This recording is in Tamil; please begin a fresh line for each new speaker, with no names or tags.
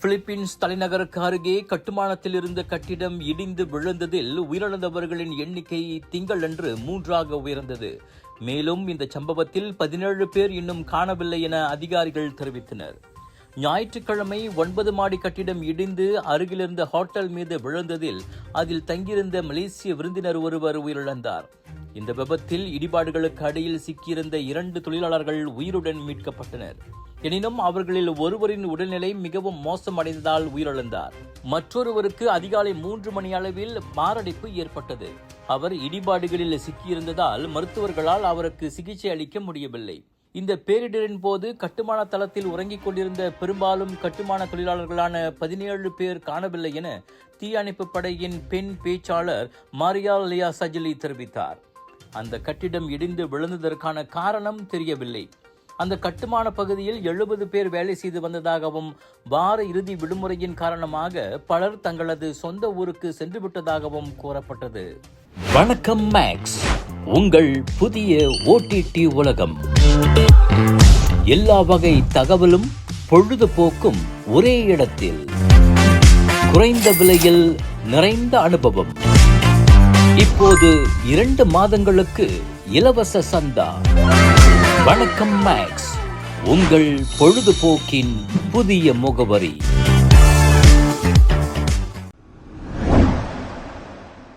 பிலிப்பீன்ஸ் தலைநகருக்கு அருகே கட்டுமானத்தில் இருந்த கட்டிடம் இடிந்து விழுந்ததில் உயிரிழந்தவர்களின் எண்ணிக்கை திங்களன்று 3ஆக உயர்ந்தது. மேலும் இந்த சம்பவத்தில் 17 பேர் இன்னும் காணவில்லை என அதிகாரிகள் தெரிவித்தனர். ஞாயிற்றுக்கிழமை 9 மாடி கட்டிடம் இடிந்து அருகிலிருந்த ஹோட்டல் மீது விழுந்ததில் அதில் தங்கியிருந்த மலேசிய விருந்தினர் ஒருவர் உயிரிழந்தார். இந்த விபத்தில் இடிபாடுகளுக்கு அடியில் சிக்கியிருந்த 2 தொழிலாளர்கள் உயிருடன் மீட்கப்பட்டனர். எனினும் அவர்களில் ஒருவரின் உடல்நிலை மிகவும் மோசமடைந்ததால் உயிரிழந்தார். மற்றொருவருக்கு அதிகாலை 3 மணி அளவில் மாரடைப்பு ஏற்பட்டது. அவர் இடிபாடுகளில் சிக்கியிருந்ததால் மருத்துவர்களால் அவருக்கு சிகிச்சை அளிக்க முடியவில்லை. இந்த பேரிடரின் போது கட்டுமான தளத்தில் உறங்கிக் கொண்டிருந்த பெரும்பாலும் கட்டுமான தொழிலாளர்களான 17 பேர் காணவில்லை என தீயணைப்பு படையின் பெண் பேச்சாளர் மாரியா லியா சஜிலி தெரிவித்தார். அந்த கட்டிடம் இடிந்து விழுந்ததற்கான காரணம் தெரியவில்லை. அந்த கட்டுமான பகுதியில் 70 பேர் வேலை செய்து வந்ததாகவும் வார இறுதி விடுமுறையின் காரணமாக பலர் தங்களது சொந்த ஊருக்கு சென்று விட்டதாகவும் கூறப்பட்டது. வணக்கம் மேக்ஸ், உங்கள் புதிய OTT உலகம். எல்லா வகை தகவலும் பொழுதுபோக்கும் ஒரே இடத்தில், குறைந்த விலையில் நிறைந்த அனுபவம். இப்போது 2 மாதங்களுக்கு இலவச சந்தா. வணக்கம் மேக்ஸ், உங்கள் பொழுதுபோக்கின் புதிய முகவரி.